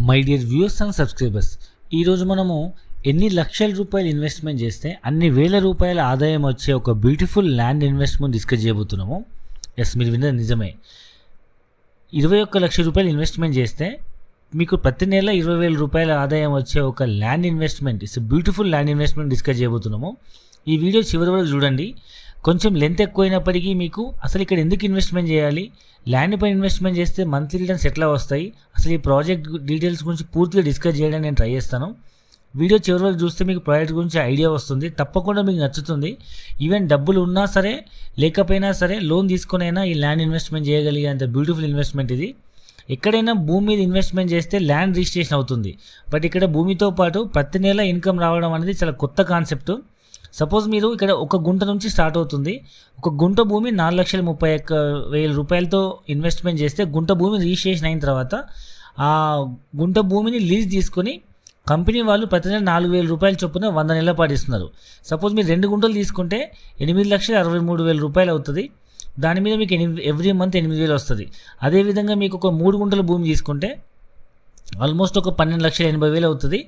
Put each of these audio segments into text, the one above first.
My dear viewers and subscribers, ఈరోజు మనము ఎన్ని లక్షల రూపాయలు ఇన్వెస్ట్మెంట్ చేస్తే అన్ని వేల రూపాయల ఆదాయం వచ్చే ఒక బ్యూటిఫుల్ ల్యాండ్ ఇన్వెస్ట్మెంట్ డిస్కస్ చేయబోతున్నాము. ఎస్, మీరు విన్నది నిజమే. 21 లక్షల రూపాయలు ఇన్వెస్ట్మెంట్ చేస్తే మీకు ప్రతి నెల 20,000 రూపాయల ఆదాయం వచ్చే ఒక land investment, it's beautiful land investment discuss చేయబోతున్నాము. ఈ వీడియో చివరి వరకు చూడండి. కొంచెం లెంత్ ఎక్కువైనప్పటికీ మీకు అసలు ఇక్కడ ఎందుకు ఇన్వెస్ట్మెంట్ చేయాలి, ల్యాండ్ పై ఇన్వెస్ట్మెంట్ చేస్తే మంత్లీ రిటర్న్స్ ఎట్లా వస్తాయి, అసలు ఈ ప్రాజెక్ట్ డీటెయిల్స్ గురించి పూర్తిగా డిస్కస్ చేయడానికి నేను ట్రై చేస్తాను. వీడియో చివరి వరకు చూస్తే మీకు ప్రాజెక్ట్ గురించి ఐడియా వస్తుంది, తప్పకుండా మీకు నచ్చుతుంది. ఈవెన్ డబ్బులు ఉన్నా సరే లేకపోయినా సరే లోన్ తీసుకునైనా ఈ ల్యాండ్ ఇన్వెస్ట్మెంట్ చేయగలిగేంత బ్యూటిఫుల్ ఇన్వెస్ట్మెంట్ ఇది. ఎక్కడైనా భూమి మీద ఇన్వెస్ట్మెంట్ చేస్తే ల్యాండ్ రిజిస్ట్రేషన్ అవుతుంది, బట్ ఇక్కడ భూమితో పాటు ప్రతి నెల ఇన్కమ్ రావడం అనేది చాలా కొత్త కాన్సెప్ట్. సపోజ్ మీరు ఇక్కడ ఒక గుంట నుంచి స్టార్ట్ అవుతుంది. ఒక గుంట భూమి 4,31,000 రూపాయలతో ఇన్వెస్ట్మెంట్ చేస్తే గుంట భూమి రిజిస్ట్రేషన్ అయిన తర్వాత ఆ గుంట భూమిని లీజ్ తీసుకొని కంపెనీ వాళ్ళు ప్రతి నెల 4,000 రూపాయల చొప్పున 100 నెలల పాటు ఇస్తున్నారు. సపోజ్ మీరు 2 గుంటలు తీసుకుంటే 8,63,000 రూపాయలు అవుతుంది. దాని మీద మీకు ఎవ్రీ మంత్ 8,000 వస్తుంది. అదేవిధంగా మీకు ఒక 3 గుంటల భూమి తీసుకుంటే ఆల్మోస్ట్ ఒక 12,80,000 అవుతుంది.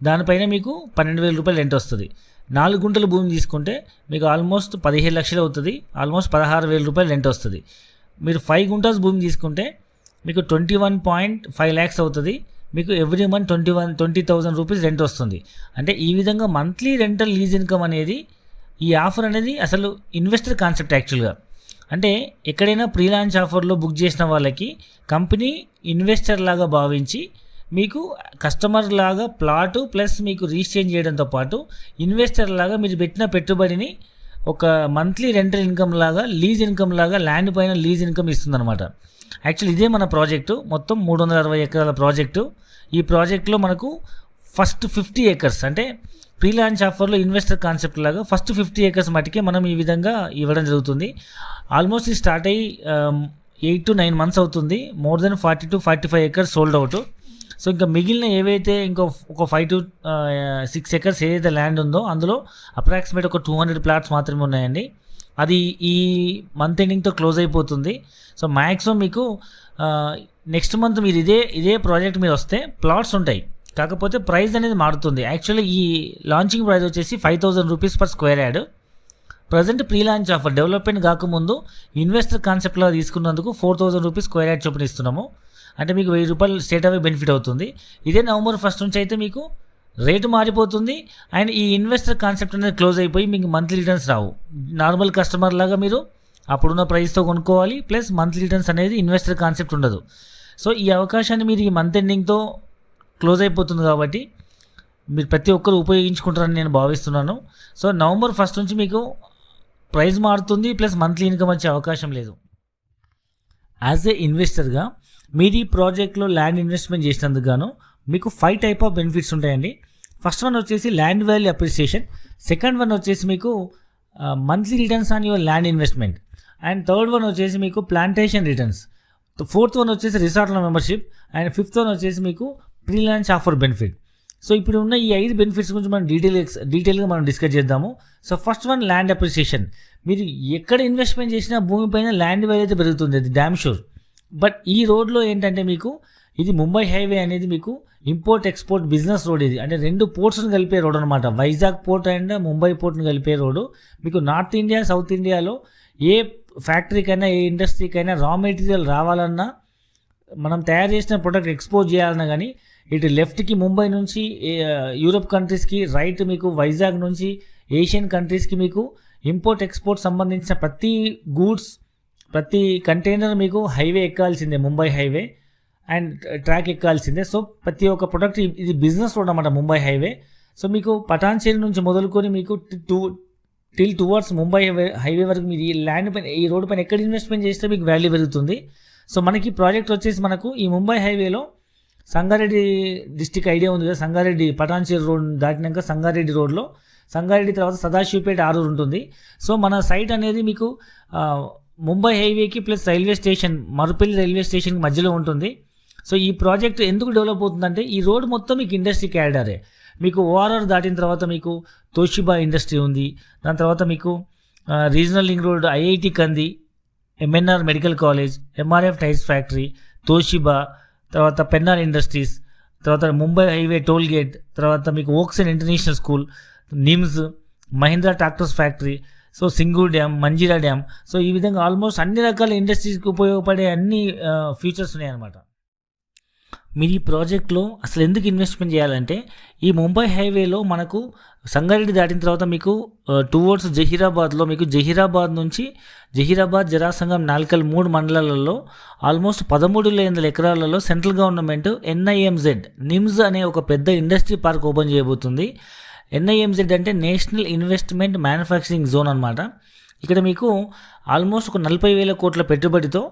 దానిపైన మీకు 12,000 రూపాయలు రెంట్ వస్తుంది. 4 గుంటల భూమి తీసుకుంటే మీకు ఆల్మోస్ట్ 15 లక్షలు అవుతుంది. ఆల్మోస్ట్ 16,000 రూపాయలు రెంట్ వస్తుంది. మీరు 5 గుంటాస్ భూమి తీసుకుంటే మీకు 21.5 ల్యాక్స్ అవుతుంది. మీకు ఎవ్రీ మంత్ 20,000 రూపీస్ రెంట్ వస్తుంది. అంటే ఈ విధంగా మంత్లీ రెంటల్ లీజ్ ఇన్కమ్ అనేది, ఈ ఆఫర్ అనేది అసలు ఇన్వెస్టర్ కాన్సెప్ట్ యాక్చువల్గా. అంటే ఎక్కడైనా ప్రీ లాంచ్ ఆఫర్లో బుక్ చేసిన వాళ్ళకి కంపెనీ ఇన్వెస్టర్ లాగా భావించి మీకు కస్టమర్ లాగా ప్లాటు ప్లస్ మీకు రిజిస్ట్రేషన్ చేయడంతో పాటు ఇన్వెస్టర్ లాగా మీరు పెట్టిన పెట్టుబడిని ఒక మంత్లీ రెంటల్ ఇన్కమ్ లాగా, లీజ్ ఇన్కమ్ లాగా ల్యాండ్ పైన లీజ్ ఇన్కమ్ ఇస్తుందన్నమాట. యాక్చువల్ ఇదే మన ప్రాజెక్టు, మొత్తం 360 ఎకరాల ప్రాజెక్టు. ఈ ప్రాజెక్ట్లో మనకు ఫస్ట్ 50 ఏకర్స్ అంటే ప్రీ లాంచ్ ఆఫర్లో ఇన్వెస్టర్ కాన్సెప్ట్ లాగా ఫస్ట్ 50 ఏకర్స్ మటుకే మనం ఈ విధంగా ఇవ్వడం జరుగుతుంది. ఆల్మోస్ట్ ఇది స్టార్ట్ అయ్యి 8 to 9 మంత్స్ అవుతుంది. More than 40 to 45 acres sold out. So ఇంకా మిగిలిన ఏవైతే ఒక 5 to 6 ఏకర్స్ ఏదైతే ల్యాండ్ ఉందో అందులో అప్రాక్సిమేట్ ఒక 200 ప్లాట్స్ మాత్రమే ఉన్నాయండి. అది ఈ మంత్ ఎండింగ్తో క్లోజ్ అయిపోతుంది. సో మ్యాక్సిమం మీకు నెక్స్ట్ మంత్ మీరు ఇదే ప్రాజెక్ట్ మీద వస్తే ప్లాట్స్ ఉంటాయి, కాకపోతే ప్రైస్ అనేది మారుతుంది. యాక్చువల్లీ ఈ లాంచింగ్ ప్రైస్ వచ్చేసి 5,000 rupees per square yard. Present pre launch offer development కాకముందు ఇన్వెస్టర్ కాన్సెప్ట్లో తీసుకున్నందుకు 4,000 రూపీస్ స్క్వేర్ యార్డ్ చొప్పున ఇస్తున్నాము. అంటే మీకు 1,000 రూపాయలు స్టేట్ అవే బెనిఫిట్ అవుతుంది. ఇదే నవంబర్ 1st నుంచి అయితే మీకు రేటు మారిపోతుంది. అండ్ ఈ ఇన్వెస్టర్ కాన్సెప్ట్ అనేది క్లోజ్ అయిపోయి మీకు మంత్లీ రిటర్న్స్ రావు. నార్మల్ కస్టమర్ లాగా మీరు అప్పుడున్న ప్రైస్తో కొనుక్కోవాలి, ప్లస్ మంత్లీ రిటర్న్స్ అనేది ఇన్వెస్టర్ కాన్సెప్ట్ ఉండదు. సో ఈ అవకాశాన్ని మీరు ఈ మంత్ ఎండింగ్తో క్లోజ్ అయిపోతుంది కాబట్టి మీరు ప్రతి ఒక్కరు ఉపయోగించుకుంటారని నేను భావిస్తున్నాను. సో నవంబర్ 1st నుంచి మీకు ప్రైస్ మారుతుంది, ప్లస్ మంత్లీ ఇన్కమ్ వచ్చే అవకాశం లేదు. యాజ్ ఏ ఇన్వెస్టర్గా మీరు ఈ ప్రాజెక్ట్లో ల్యాండ్ ఇన్వెస్ట్మెంట్ చేసినందుకు గాను మీకు 5 టైప్ ఆఫ్ బెనిఫిట్స్ ఉంటాయండి. ఫస్ట్ వన్ వచ్చేసి land value appreciation, second one వచ్చేసి మీకు monthly returns on your land investment, and third one వచ్చేసి మీకు ప్లాంటేషన్ రిటర్న్స్, ఫోర్త్ వన్ వచ్చేసి రిసార్ట్ల మెంబర్షిప్, అండ్ ఫిఫ్త్ వన్ వచ్చేసి మీకు pre launch offer benefit. So ఇప్పుడు ఉన్న ఈ 5 బెనిఫిట్స్ గురించి మనం డీటెయిల్గా మనం డిస్కస్ చేద్దాము. So first one land appreciation. మీరు ఎక్కడ ఇన్వెస్ట్మెంట్ చేసినా భూమిపైన ల్యాండ్ వాల్యూ అయితే పెరుగుతుంది, అది డ్యామ్ షూర్. బట్ ఈ రోడ్లో ఏంటంటే మీకు ఇది ముంబై హైవే అనేది మీకు ఇంపోర్ట్ ఎక్స్పోర్ట్ బిజినెస్ రోడ్. ఇది అంటే 2 పోర్ట్స్ని కలిపే రోడ్ అనమాట. వైజాగ్ పోర్ట్ అండ్ ముంబై పోర్ట్ని కలిపే రోడ్డు. మీకు నార్త్ ఇండియా, సౌత్ ఇండియాలో ఏ ఫ్యాక్టరీకైనా ఏ ఇండస్ట్రీకైనా రా మెటీరియల్ రావాలన్నా, మనం తయారు చేసిన ప్రొడక్ట్ ఎక్స్పోర్ట్ చేయాలన్నా కానీ ఇటు లెఫ్ట్కి ముంబై నుంచి యూరోప్ కంట్రీస్కి, రైట్ మీకు వైజాగ్ నుంచి ఏషియన్ కంట్రీస్కి మీకు ఇంపోర్ట్ ఎక్స్పోర్ట్ సంబంధించిన ప్రతి గూడ్స్, ప్రతి కంటైనర్ మీకు హైవే ఎక్కాల్సిందే, ముంబై హైవే అండ్ ట్రాక్ ఎక్కాల్సిందే. సో ప్రతి ఒక్క ప్రొడక్ట్ ఇది బిజినెస్ రోడ్ అన్నమాట ముంబై హైవే. సో మీకు పటాన్చేరి నుంచి మొదలుకొని మీకు టిల్ టువర్డ్స్ ముంబై హైవే వరకు మీరు ఈ ల్యాండ్ పైన, ఈ రోడ్డు పైన ఎక్కడ ఇన్వెస్ట్మెంట్ చేస్తే మీకు వాల్యూ పెరుగుతుంది. సో మనకి ప్రాజెక్ట్ వచ్చేసి మనకు ఈ ముంబై హైవేలో సంగారెడ్డి డిస్టిక్ ఐడియా ఉంది కదా, సంగారెడ్డి పటాన్చేరి రోడ్ దాటినాక సంగారెడ్డి రోడ్లో, సంగారెడ్డి తర్వాత సదాశివపేట ఆరూరు ఉంటుంది. సో మన సైట్ అనేది మీకు ముంబై హైవేకి plus railway station, Marupalli railway స్టేషన్కి మధ్యలో ఉంటుంది. సో ఈ ప్రాజెక్ట్ ఎందుకు డెవలప్ అవుతుందంటే ఈ రోడ్ మొత్తం మీకు ఇండస్ట్రీ క్యారిడారే. మీకు ఓఆర్ఆర్ దాటిన తర్వాత మీకు తోషిబా ఇండస్ట్రీ ఉంది. దాని తర్వాత మీకు రీజనల్ లింక్ రోడ్, ఐఐటి కంది, MNR medical college, MRF tyres factory, Toshiba, తర్వాత పెన్నార్ ఇండస్ట్రీస్, తర్వాత ముంబై హైవే టోల్ గేట్, తర్వాత మీకు ఓక్సన్ international school, NIMS, Mahindra tractors factory, so Singur dam, Manjira dam. So ఈ విధంగా ఆల్మోస్ట్ అన్ని రకాల ఇండస్ట్రీస్కి ఉపయోగపడే అన్ని ఫీచర్స్ ఉన్నాయన్నమాట. మీరు ఈ ప్రాజెక్ట్లో అసలు ఎందుకు ఇన్వెస్ట్మెంట్ చేయాలంటే, ఈ ముంబై హైవేలో మనకు సంగారెడ్డి దాటిన తర్వాత మీకు టువర్డ్స్ జహీరాబాద్లో, మీకు జహీరాబాద్ నుంచి జహీరాబాద్, జరాసంగం, నాల్కల్ 3 మండలాలలో ఆల్మోస్ట్ 13,000 ఎకరాలలో సెంట్రల్ గవర్నమెంట్ NIMZ నిమ్స్ అనే ఒక పెద్ద ఇండస్ట్రీ పార్క్ ఓపెన్ చేయబోతుంది. NIMZ అంటే నేషనల్ ఇన్వెస్ట్మెంట్ మ్యానుఫ్యాక్చరింగ్ జోన్ అనమాట. ఇక్కడ మీకు ఆల్మోస్ట్ ఒక 40,000 కోట్ల పెట్టుబడితో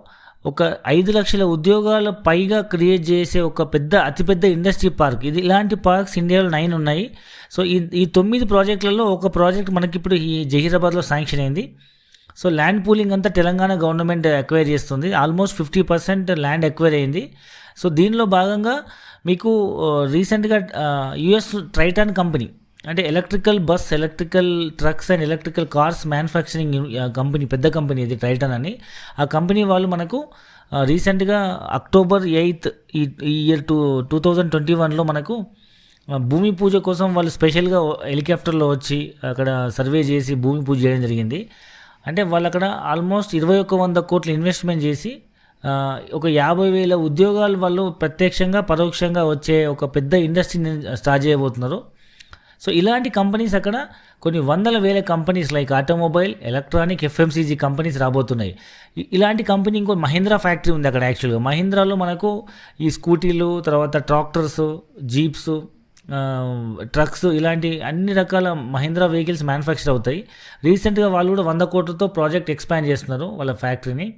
ఒక 5 లక్షల ఉద్యోగాల పైగా క్రియేట్ చేసే ఒక అతిపెద్ద ఇండస్ట్రీ పార్క్ ఇది. ఇలాంటి పార్క్స్ ఇండియాలో 9 ఉన్నాయి. సో ఈ 9 ప్రాజెక్టులలో ఒక ప్రాజెక్ట్ మనకి ఇప్పుడు ఈ జహీరాబాద్లో శాంక్షన్ అయింది. సో ల్యాండ్ పూలింగ్ అంతా తెలంగాణ గవర్నమెంట్ ఎక్వైర్ చేస్తుంది. ఆల్మోస్ట్ 50% ల్యాండ్ ఎక్వైర్ అయింది. సో దీనిలో భాగంగా మీకు రీసెంట్గా US ట్రైటాన్ కంపెనీ, అంటే electrical bus, electrical trucks and electrical cars manufacturing company, పెద్ద కంపెనీ ఇది ట్రైటాన్ అని. ఆ కంపెనీ వాళ్ళు మనకు రీసెంట్గా October 8 ఈ ఇయర్ 2021లో మనకు భూమి పూజ కోసం వాళ్ళు స్పెషల్గా హెలికాప్టర్లో వచ్చి అక్కడ సర్వే చేసి భూమి పూజ చేయడం జరిగింది. అంటే వాళ్ళు అక్కడ ఆల్మోస్ట్ 2,100 కోట్లు ఇన్వెస్ట్మెంట్ చేసి ఒక 50,000 ఉద్యోగాలు వాళ్ళు ప్రత్యక్షంగా పరోక్షంగా వచ్చే ఒక పెద్ద ఇండస్ట్రీని స్టార్ట్ చేయబోతున్నారు. సో ఇలాంటి కంపెనీస్ అక్కడ కొన్ని 100,000 companies like automobile, electronic, FMCG companies రాబోతున్నాయి. ఇలాంటి కంపెనీ ఇంకో మహీంద్రా ఫ్యాక్టరీ ఉంది అక్కడ. యాక్చువల్గా మహీంద్రాలో మనకు ఈ స్కూటీలు, తర్వాత ట్రాక్టర్స్, జీప్స్, ట్రక్స్, ఇలాంటి అన్ని రకాల మహీంద్రా వెహికల్స్ మ్యానుఫ్యాక్చర్ అవుతాయి. రీసెంట్గా వాళ్ళు కూడా 100 కోట్లతో ప్రాజెక్ట్ ఎక్స్పాండ్ చేస్తున్నారు వాళ్ళ ఫ్యాక్టరీని.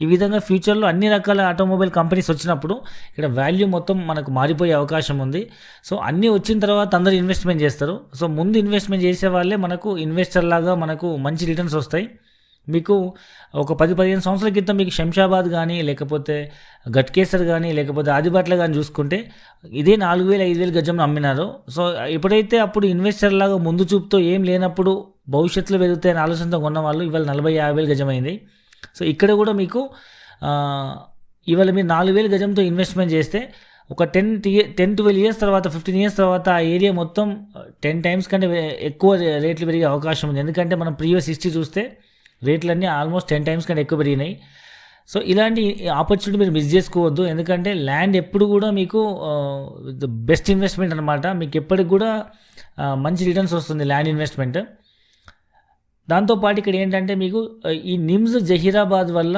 ఈ విధంగా ఫ్యూచర్లో అన్ని రకాల ఆటోమొబైల్ కంపెనీస్ వచ్చినప్పుడు ఇక్కడ వాల్యూ మొత్తం మనకు మారిపోయే అవకాశం ఉంది. సో అన్నీ వచ్చిన తర్వాత అందరూ ఇన్వెస్ట్మెంట్ చేస్తారు. సో ముందు ఇన్వెస్ట్మెంట్ చేసే వాళ్ళే మనకు ఇన్వెస్టర్ లాగా మనకు మంచి రిటర్న్స్ వస్తాయి. మీకు ఒక 10-15 సంవత్సరాల క్రితం మీకు శంషాబాద్ కానీ, లేకపోతే గట్కేసర్ కానీ, లేకపోతే ఆదిబాట్ల కానీ చూసుకుంటే ఇదే 4,000-5,000 గజం అమ్మినారు. సో ఎప్పుడైతే అప్పుడు ఇన్వెస్టర్ లాగా ముందు చూపుతో ఏం లేనప్పుడు భవిష్యత్తులో పెరుగుతాయని ఆలోచనతో కొన్న వాళ్ళు ఇవాళ 40,000-50,000 గజం అయింది. సో ఇక్కడ కూడా మీకు ఇవాళ మీరు 4,000 గజంతో ఇన్వెస్ట్మెంట్ చేస్తే ఒక 10-12 ఇయర్స్ తర్వాత, 15 ఇయర్స్ తర్వాత ఆ ఏరియా మొత్తం 10 టైమ్స్ కంటే ఎక్కువ రేట్లు పెరిగే అవకాశం ఉంది. ఎందుకంటే మనం ప్రీవియస్ హిస్టరీ చూస్తే రేట్లన్నీ ఆల్మోస్ట్ 10 టైమ్స్ కంటే ఎక్కువ పెరిగినాయి. సో ఇలాంటి ఆపర్చునిటీ మీరు మిస్ చేసుకోవద్దు. ఎందుకంటే ల్యాండ్ ఎప్పుడు కూడా మీకు బెస్ట్ ఇన్వెస్ట్మెంట్ అనమాట. మీకు ఎప్పటికి కూడా మంచి రిటర్న్స్ వస్తుంది ల్యాండ్ ఇన్వెస్ట్మెంట్. దాంతోపాటు ఇక్కడ ఏంటంటే మీకు ఈ నిమ్స్ జహీరాబాద్ వల్ల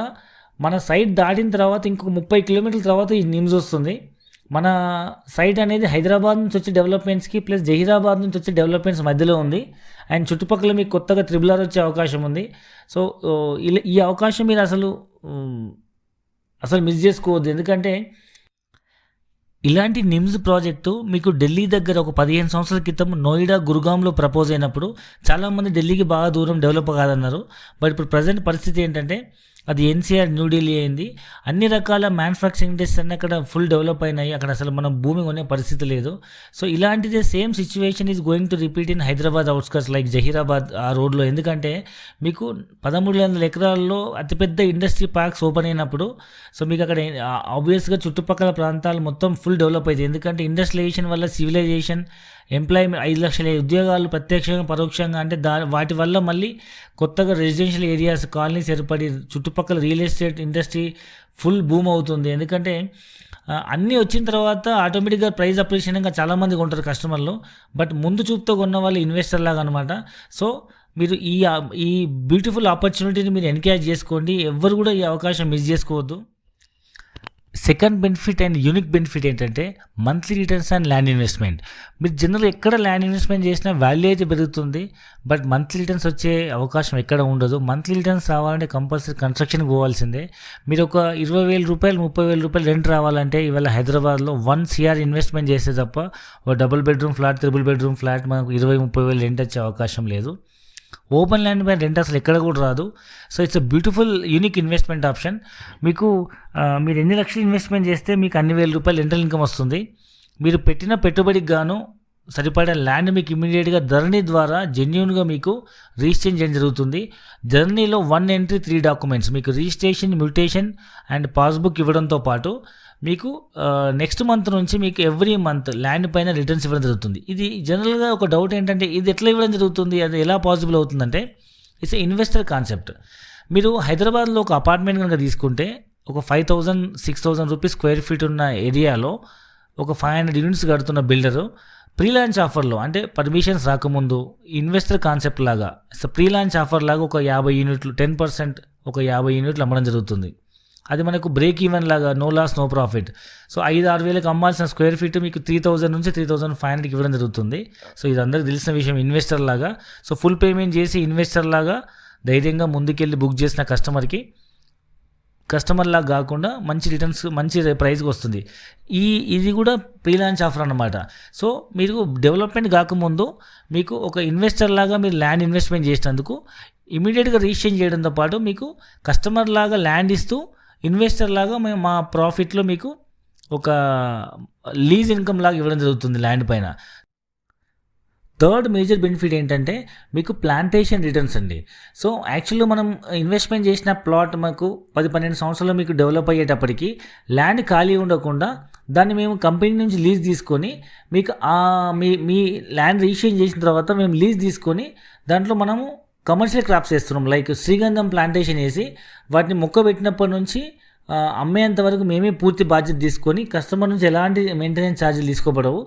మన సైట్ దాటిన తర్వాత ఇంకొక 30 కిలోమీటర్ల తర్వాత ఈ నిమ్స్ వస్తుంది. మన సైట్ అనేది హైదరాబాద్ నుంచి వచ్చే డెవలప్మెంట్స్కి ప్లస్ జహీరాబాద్ నుంచి వచ్చే డెవలప్మెంట్స్ మధ్యలో ఉంది. అండ్ చుట్టుపక్కల మీకు కొత్తగా RRR వచ్చే అవకాశం ఉంది. సో ఈ అవకాశం మీరు అసలు మిస్ చేసుకోవద్దు. ఎందుకంటే ఇలాంటి నిమ్స్ ప్రాజెక్టు మీకు ఢిల్లీ దగ్గర ఒక 15 సంవత్సరాల క్రితం నోయిడా, గురుగాంలో ప్రపోజ్ అయినప్పుడు చాలామంది ఢిల్లీకి బాగా దూరం డెవలప్ కాదన్నారు. బట్ ఇప్పుడు ప్రజెంట్ పరిస్థితి ఏంటంటే అది NCR న్యూఢిల్లీ అయింది. అన్ని రకాల మ్యానుఫ్యాక్చరింగ్ ఇండస్ట్రీస్ అన్నీ అక్కడ ఫుల్ డెవలప్ అయినాయి. అక్కడ అసలు మనం భూమి కొనే పరిస్థితి లేదు. సో ఇలాంటిదే same situation is going to repeat in Hyderabad outskirts like Zaheerabad ఆ రోడ్లో. ఎందుకంటే మీకు 13,000 ఎకరాల్లో అతిపెద్ద ఇండస్ట్రీ పార్క్స్ ఓపెన్ అయినప్పుడు సో మీకు అక్కడ ఆబ్వియస్గా చుట్టుపక్కల ప్రాంతాలు మొత్తం ఫుల్ డెవలప్ అవుతాయి. ఎందుకంటే ఇండస్ట్రియలైజేషన్ వల్ల సివిలైజేషన్, ఎంప్లాయ్మెంట్, 5 లక్షల ఉద్యోగాలు ప్రత్యక్షంగా పరోక్షంగా, అంటే వాటి వల్ల మళ్ళీ కొత్తగా రెసిడెన్షియల్ ఏరియాస్, కాలనీస్ ఏర్పడి చుట్టుపక్కల real estate industry full boom అవుతుంది. ఎందుకంటే అన్నీ వచ్చిన తర్వాత ఆటోమేటిక్గా ప్రైస్ అప్రిషియేషన్గా చాలామంది కొంటారు కస్టమర్లు. బట్ ముందు చూపుతో కొన్న వాళ్ళు ఇన్వెస్టర్ లాగా అనమాట. సో మీరు ఈ బ్యూటిఫుల్ ఆపర్చునిటీని మీరు ఎన్కరేజ్ చేసుకోండి. ఎవ్వరు కూడా ఈ అవకాశం మిస్ చేసుకోవద్దు. Second benefit and unique benefit ఏంటంటే monthly returns and land investment. మీరు జనరల్ ఎక్కడ ల్యాండ్ ఇన్వెస్ట్మెంట్ చేసినా వాల్యూ అయితే పెరుగుతుంది. బట్ మంత్లీ రిటర్న్స్ వచ్చే అవకాశం ఎక్కడ ఉండదు. మంత్లీ రిటర్న్స్ రావాలంటే కంపల్సరీ కన్స్ట్రక్షన్కి పోవాల్సిందే. మీరు ఒక 20,000 రూపాయలు, 30,000 రూపాయలు రెంట్ రావాలంటే ఇవాళ హైదరాబాద్లో 1 CR ఇన్వెస్ట్మెంట్ చేస్తే తప్ప ఒక double bedroom flat, triple bedroom flat మనకు 20,000-30,000 రెంట్ వచ్చే అవకాశం లేదు. ఓపెన్ ల్యాండ్ పైన రెంట్ అసలు ఎక్కడ కూడా రాదు. So it's a beautiful unique investment option. మీకు మీరు ఎన్ని లక్షలు ఇన్వెస్ట్మెంట్ చేస్తే మీకు అన్ని వేల రూపాయలు రెంటల్ ఇన్కమ్ వస్తుంది. మీరు పెట్టిన పెట్టుబడికి గాను సరిపడే ల్యాండ్ మీకు ఇమీడియట్గా ధరణి ద్వారా జెన్యూన్గా మీకు రిజిస్ట్రేషన్ చేయడం జరుగుతుంది. ధరణిలో 1 ఎంట్రీ 3 డాక్యుమెంట్స్ మీకు రిజిస్ట్రేషన్, మ్యూటేషన్ అండ్ పాస్బుక్ ఇవ్వడంతో పాటు మీకు నెక్స్ట్ మంత్ నుంచి మీకు ఎవ్రీ మంత్ ల్యాండ్ పైన రిటర్న్స్ ఇవ్వడం జరుగుతుంది. ఇది జనరల్గా ఒక డౌట్ ఏంటంటే ఇది ఎట్లా ఇవ్వడం జరుగుతుంది, అది ఎలా పాసిబుల్ అవుతుందంటే ఇట్స్ ఇన్వెస్టర్ కాన్సెప్ట్. మీరు హైదరాబాద్లో ఒక అపార్ట్మెంట్ కనుక తీసుకుంటే ఒక 5,000 6,000 రూపీస్ స్క్వేర్ ఫీట్ ఉన్న ఏరియాలో ఒక 500 యూనిట్స్ కడుతున్న బిల్డరు ప్రీ లాంచ్ ఆఫర్లో, అంటే పర్మిషన్స్ రాకముందు ఇన్వెస్టర్ కాన్సెప్ట్ లాగా ప్రీ లాంచ్ ఆఫర్ లాగా ఒక 50 యూనిట్లు 10% ఒక 50 యూనిట్లు అమ్మడం జరుగుతుంది. అది మనకు బ్రేక్ ఈవెన్ లాగా, no loss no profit. So 5-6 వేలకు అమ్మాల్సిన స్క్వేర్ ఫీట్ మీకు 3,000 నుంచి 3,500కి ఇవ్వడం జరుగుతుంది. సో ఇది అందరికీ తెలిసిన విషయం ఇన్వెస్టర్ లాగా. సో ఫుల్ పేమెంట్ చేసి ఇన్వెస్టర్ లాగా ధైర్యంగా ముందుకెళ్ళి బుక్ చేసిన కస్టమర్ లాగా కాకుండా మంచి రిటర్న్స్ మంచి ప్రైస్కి వస్తుంది. ఇది కూడా ప్రీ లాంచ్ ఆఫర్ అన్నమాట. సో మీరు డెవలప్మెంట్ కాకముందు మీకు ఒక ఇన్వెస్టర్ లాగా మీరు ల్యాండ్ ఇన్వెస్ట్మెంట్ చేసినందుకు ఇమీడియట్గా రిజిస్ట్రేషన్ చేయడంతో పాటు మీకు కస్టమర్ లాగా ల్యాండ్ ఇస్తూ ఇన్వెస్టర్ లాగా మేము మా ప్రాఫిట్లో మీకు ఒక లీజ్ ఇన్కమ్ లాగా ఇవ్వడం జరుగుతుంది ల్యాండ్ పైన. థర్డ్ మేజర్ బెనిఫిట్ ఏంటంటే మీకు ప్లాంటేషన్ రిటర్న్స్ అండి. సో యాక్చువల్గా మనం ఇన్వెస్ట్మెంట్ చేసిన ప్లాట్ మాకు 10-12 సంవత్సరాలు మీకు డెవలప్ అయ్యేటప్పటికి ల్యాండ్ ఖాళీ ఉండకుండా దాన్ని మేము కంపెనీ నుంచి లీజ్ తీసుకొని మీకు మీ ల్యాండ్ రిజిస్ట్రేషన్ చేసిన తర్వాత మేము లీజ్ తీసుకొని దాంట్లో మనము కమర్షియల్ క్రాప్స్ వేస్తున్నాం. లైక్ శ్రీగంధం ప్లాంటేషన్ వేసి వాటిని మొక్క పెట్టినప్పటి నుంచి అమ్మేంత వరకు మేమే పూర్తి బాధ్యత తీసుకొని కస్టమర్ నుంచి ఎలాంటి మెయింటెనెన్స్ ఛార్జీలు తీసుకోబడవు,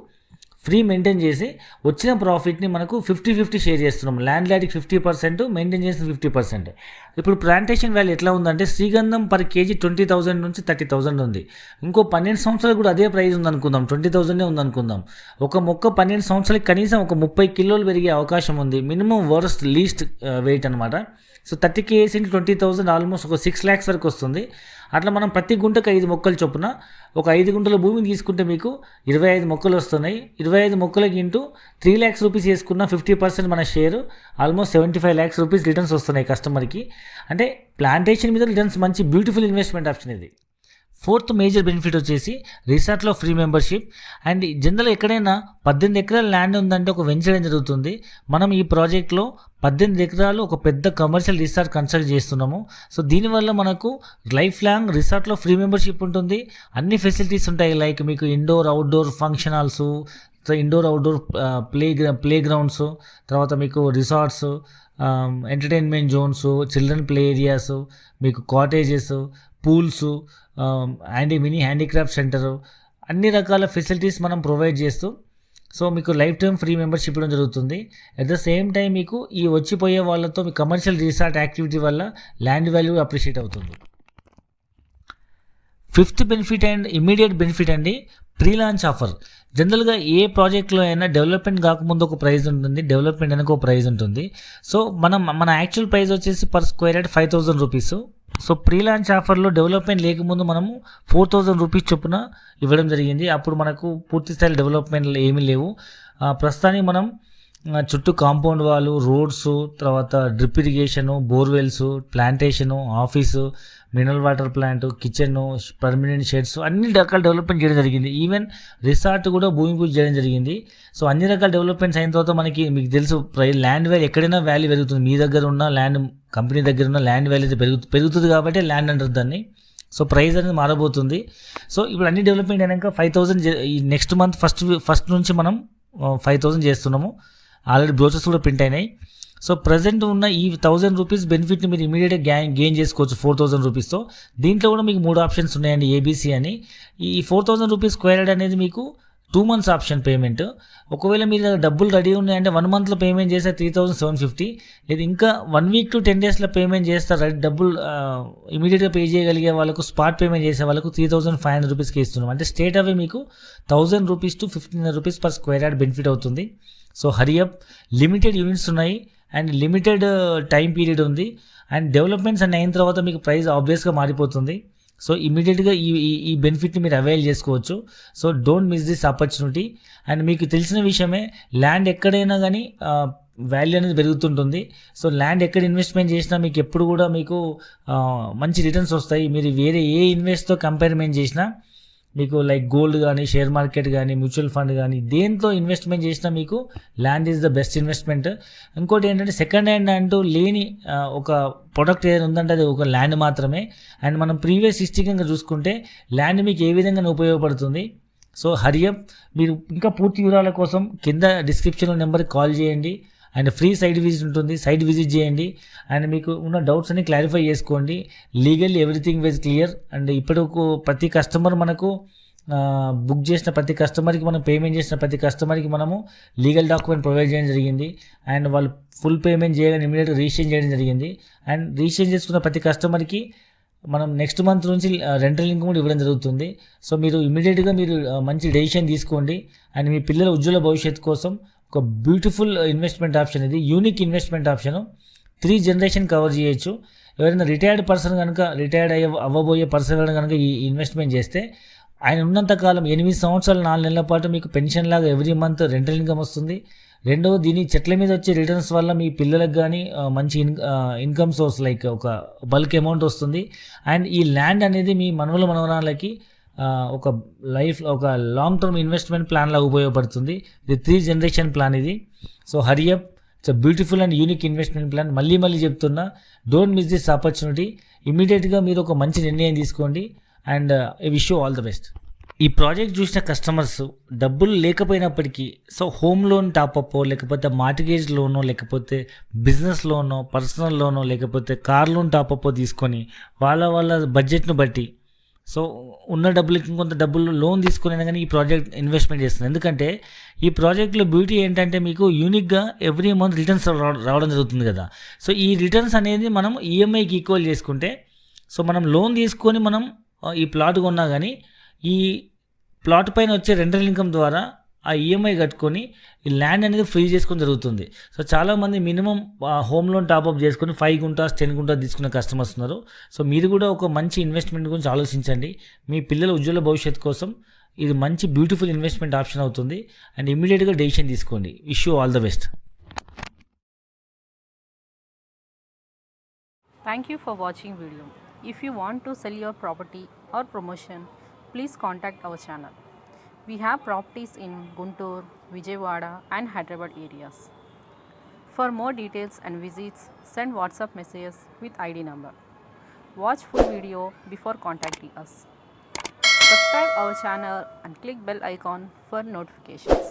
ఫ్రీ మెయింటైన్ చేసి వచ్చిన ప్రాఫిట్ని మనకు 50-50 షేర్ చేస్తున్నాం. ల్యాండ్ లాడ్కి 50%, మెయింటైన్ చేసిన 50%. ఇప్పుడు ప్లాంటేషన్ వాల్యూ ఎట్లా ఉందంటే శ్రీగంధం పర్ కేజీ 20,000 నుంచి 30,000 ఉంది. ఇంకో 12 సంవత్సరాలు కూడా అదే ప్రైస్ ఉందనుకుందాం, 20,000 ఉందనుకుందాం. ఒక మొక్క 12 సంవత్సరాలకి కనీసం ఒక 30 కిలోలు పెరిగే అవకాశం ఉంది. మినిమం వర్స్ట్ లీస్ట్ వెయిట్ అనమాట. సో 30 kgs into 20,000 ఆల్మోస్ట్ ఒక 6 lakhs వరకు వస్తుంది. అట్లా మనం ప్రతి గుంటకు 5 మొక్కలు చొప్పున ఒక 5 గుంటల భూమిని తీసుకుంటే మీకు 25 మొక్కలు వస్తున్నాయి. 25 మొక్కలకి ఇంటూ 3 lakhs రూపీస్ వేసుకున్న 50% మన share almost 75 lakhs rupees returns వస్తున్నాయి కస్టమర్కి. అంటే ప్లాంటేషన్ మీద రిటర్న్స్ మంచి బ్యూటిఫుల్ ఇన్వెస్ట్మెంట్ ఆప్షన్ ఇది. ఫోర్త్ మేజర్ బెనిఫిట్ వచ్చేసి రిసార్ట్లో ఫ్రీ మెంబర్షిప్. అండ్ జనరల్ ఎక్కడైనా 18 ఎకరాల ల్యాండ్ ఉందంటే ఒక వెంచర్ జరుగుతుంది. మనం ఈ ప్రాజెక్ట్లో 18 ఎకరాలు ఒక పెద్ద కమర్షియల్ రిసార్ట్ కన్స్ట్రక్ట్ చేస్తున్నాము. సో దీనివల్ల మనకు లైఫ్ లాంగ్ రిసార్ట్లో ఫ్రీ మెంబర్షిప్ ఉంటుంది. అన్ని ఫెసిలిటీస్ ఉంటాయి. లైక్ మీకు indoor outdoor function halls, indoor outdoor play grounds, తర్వాత మీకు resorts, entertainment zones, children play areas, మీకు cottages, pools, mini handicraft centre, అన్ని రకాల ఫెసిలిటీస్ మనం ప్రొవైడ్ చేస్తూ సో మీకు లైఫ్ టైం ఫ్రీ మెంబర్షిప్ ఇవ్వడం జరుగుతుంది. అట్ ద సేమ్ టైం మీకు ఈ వచ్చిపోయే వాళ్ళతో మీ కమర్షియల్ రిసార్ట్ యాక్టివిటీ వల్ల ల్యాండ్ వాల్యూ అప్రిషియేట్ అవుతుంది. Fifth benefit and immediate benefit అండి ప్రీ లాంచ్ ఆఫర్. జనరల్గా ఏ ప్రాజెక్ట్లో అయినా డెవలప్మెంట్ కాకముందు ఒక ప్రైస్ ఉంటుంది, డెవలప్మెంట్ అనేది ఒక ప్రైస్ ఉంటుంది. సో మన యాక్చువల్ ప్రైస్ వచ్చేసి per square yard 5,000 rupees. So pre launch ఆఫర్లో డెవలప్మెంట్ లేకముందు మనము 4,000 రూపీస్ చొప్పున ఇవ్వడం జరిగింది. అప్పుడు మనకు పూర్తి స్థాయి డెవలప్మెంట్లు ఏమీ లేవు. ప్రస్తుతానికి మనం చుట్టూ కాంపౌండ్ వాళ్ళు, రోడ్స్, తర్వాత drip irrigation, borewells, plantation, office, mineral water plant, kitchen, permanent sheds అన్ని రకాల డెవలప్మెంట్ చేయడం జరిగింది. ఈవెన్ రిసార్ట్ కూడా భూమి పూజ చేయడం జరిగింది. సో అన్ని రకాల డెవలప్మెంట్స్ అయిన తర్వాత మీకు తెలుసు ల్యాండ్ వాల్యూ ఎక్కడైనా వాల్యూ పెరుగుతుంది. మీ దగ్గర ఉన్న ల్యాండ్, కంపెనీ దగ్గర ఉన్న ల్యాండ్ వాల్యూ పెరుగుతుంది కాబట్టి ల్యాండ్ అంటారు దాన్ని. సో ప్రైస్ అనేది మారబోతుంది. సో ఇప్పుడు అన్ని డెవలప్మెంట్ అయినాక 5,000 ఈ నెక్స్ట్ మంత్ ఫస్ట్ నుంచి మనం 5,000 చేస్తున్నాము. ఆల్రెడీ బ్రోచర్స్ కూడా ప్రింట్ అయినాయి. సో ప్రజెంట్ ఉన్న ఈ 1,000 రూపీస్ బెనిఫిట్ని మీరు ఇమీడియట్గా గెయిన్ చేసుకోవచ్చు 4,000 రూపీస్తో. దీంట్లో కూడా మీకు 3 ఆప్షన్స్ ఉన్నాయండి, ఏబీసీ అని. ఈ 4,000 రూపీస్ స్క్వేర్డ్ అనేది మీకు 2 months ఆప్షన్ పేమెంట్. ఒకవేళ మీరు డబ్బులు రెడీ ఉన్నాయంటే 1 monthలో పేమెంట్ చేస్తే 3,750, లేదు ఇంకా 1 week to 10 daysలో పేమెంట్ చేస్తారు. డబ్బులు ఇమీడియట్గా పే చేయగలిగే వాళ్ళకు, స్పాట్ పేమెంట్ చేసే వాళ్ళకు 3,500 రూపీస్కి ఇస్తున్నాం. అంటే స్టేట్ అవే మీకు 1,000 rupees to 1,500 rupees per square yard benefit అవుతుంది. సో హరియప్, లిమిటెడ్ యూనిట్స్ ఉన్నాయి అండ్ లిమిటెడ్ టైం పీరియడ్ ఉంది. అండ్ డెవలప్మెంట్స్ అన్నీ అయిన తర్వాత మీకు ప్రైస్ ఆబ్వియస్గా మారిపోతుంది. సో ఇమీడియట్గా ఈ బెనిఫిట్ని మీరు అవైల్ చేసుకోవచ్చు. So don't miss this opportunity. And మీకు తెలిసిన విషయమే, ల్యాండ్ ఎక్కడైనా కానీ వాల్యూ అనేది పెరుగుతుంటుంది. సో ల్యాండ్ ఎక్కడ ఇన్వెస్ట్మెంట్ చేసినా మీకు ఎప్పుడు కూడా మీకు మంచి రిటర్న్స్ వస్తాయి. మీరు వేరే ఏ ఇన్వెస్ట్తో కంపేర్మెంట్ చేసినా మీకు లైక్ గోల్డ్ కానీ, షేర్ మార్కెట్ కానీ, మ్యూచువల్ ఫండ్ కానీ దేంట్లో ఇన్వెస్ట్మెంట్ చేసినా మీకు land is the best investment. ఇంకోటి ఏంటంటే సెకండ్ హ్యాండ్ అంటూ లేని ఒక ప్రొడక్ట్ ఏదైనా ఉందంటే అది ఒక ల్యాండ్ మాత్రమే. అండ్ మనం ప్రీవియస్ హిస్టరీ కనుక చూసుకుంటే ల్యాండ్ మీకు ఏ విధంగా ఉపయోగపడుతుంది. సో హరియప్, మీరు ఇంకా పూర్తి వివరాల కోసం కింద డిస్క్రిప్షన్లో నెంబర్కి కాల్ చేయండి. అండ్ ఫ్రీ సైట్ విజిట్ ఉంటుంది, సైట్ విజిట్ చేయండి. అండ్ మీకు ఉన్న డౌట్స్ అన్ని క్లారిఫై చేసుకోండి. Legally everything was clear. And ఇప్పటికు ప్రతి కస్టమర్ మనకు బుక్ చేసిన ప్రతి కస్టమర్కి, మనం పేమెంట్ చేసిన ప్రతి కస్టమర్కి మనము లీగల్ డాక్యుమెంట్ ప్రొవైడ్ చేయడం జరిగింది. అండ్ వాళ్ళు ఫుల్ పేమెంట్ చేయగానే ఇమీడియట్గా రిజిస్ట్రేషన్ చేయడం జరిగింది. అండ్ రిజిస్ట్రేషన్ చేసుకున్న ప్రతి కస్టమర్కి మనం నెక్స్ట్ మంత్ నుంచి రెంటల్ ఇన్కమ్ కూడా ఇవ్వడం జరుగుతుంది. సో మీరు ఇమీడియట్గా మీరు మంచి డెసిషన్ తీసుకోండి. అండ్ మీ పిల్లల ఉజ్వల భవిష్యత్తు కోసం ఒక బ్యూటిఫుల్ ఇన్వెస్ట్మెంట్ ఆప్షన్ ఇది, unique investment option. 3 generation cover చేయొచ్చు. ఎవరైనా రిటైర్డ్ పర్సన్ కనుక, రిటైర్డ్ అవ్వబోయే పర్సన్ కనుక ఈ ఇన్వెస్ట్మెంట్ చేస్తే ఆయన ఉన్నంతకాలం 8 సంవత్సరాలు 4 నెలల పాటు మీకు పెన్షన్ లాగా ఎవ్రీ మంత్ రెంటల్ ఇన్కమ్ వస్తుంది. రెండవ, దీని చెట్ల మీద వచ్చే రిటర్న్స్ వల్ల మీ పిల్లలకు కానీ మంచి ఇన్కమ్ సోర్స్ లైక్ ఒక బల్క్ అమౌంట్ వస్తుంది. అండ్ ఈ ల్యాండ్ అనేది మీ మనవరాలకి ఒక ఒక లాంగ్ టర్మ్ ఇన్వెస్ట్మెంట్ ప్లాన్ లాగా ఉపయోగపడుతుంది. ఇది 3 జనరేషన్ ప్లాన్ ఇది. So hurry up, it's a beautiful and unique investment plan. మళ్ళీ చెప్తున్నా, డోంట్ మిస్ దిస్ ఆపర్చునిటీ. ఇమీడియట్గా మీరు ఒక మంచి నిర్ణయం తీసుకోండి. And I wish you all the best. ఈ ప్రాజెక్ట్ చూసిన కస్టమర్స్ డబ్బులు లేకపోయినప్పటికీ, సో హోమ్ లోన్ టాపప్, లేకపోతే మార్టిగేజ్ లోనో, లేకపోతే బిజినెస్ లోనో, పర్సనల్ లోనో, లేకపోతే కార్ లోన్ టాపప్ తీసుకొని వాళ్ళ బడ్జెట్ను బట్టి, సో ఉన్న డబ్బులకి ఇంకొంత డబ్బులు లోన్ తీసుకునే కానీ ఈ ప్రాజెక్ట్ ఇన్వెస్ట్మెంట్ చేస్తుంది. ఎందుకంటే ఈ ప్రాజెక్ట్లో బ్యూటీ ఏంటంటే మీకు యూనిక్గా ఎవ్రీ మంత్ రిటర్న్స్ రావడం జరుగుతుంది కదా. సో ఈ రిటర్న్స్ అనేది మనం ఈఎంఐకి ఈక్వల్ చేసుకుంటే, సో మనం లోన్ తీసుకొని మనం ఈ ప్లాట్ కొన్నా కానీ ఈ ప్లాట్ పైన వచ్చే రెంటల్ ఇన్కమ్ ద్వారా ఆ ఈఎంఐ కట్టుకొని ఈ ల్యాండ్ అనేది ఫ్రీ చేసుకొని జరుగుతుంది. సో చాలామంది మినిమం హోమ్ లోన్ టాప్అప్ చేసుకొని 5 గుంటాస్ 10 గుంటాస్ తీసుకునే కస్టమర్స్ ఉన్నారు. సో మీరు కూడా ఒక మంచి ఇన్వెస్ట్మెంట్ గురించి ఆలోచించండి. మీ పిల్లల ఉజ్వల భవిష్యత్తు కోసం ఇది మంచి బ్యూటిఫుల్ ఇన్వెస్ట్మెంట్ ఆప్షన్ అవుతుంది. అండ్ ఇమీడియట్గా డెసిషన్ తీసుకోండి. Wish you all the best. Thank you for watching video. If you want to sell your property or promotion, please contact our channel. We have properties in Guntur, Vijayawada and Hyderabad areas. For more details and visits, send WhatsApp messages with ID number. Watch full video before contacting us. Subscribe our channel and click bell icon for notifications.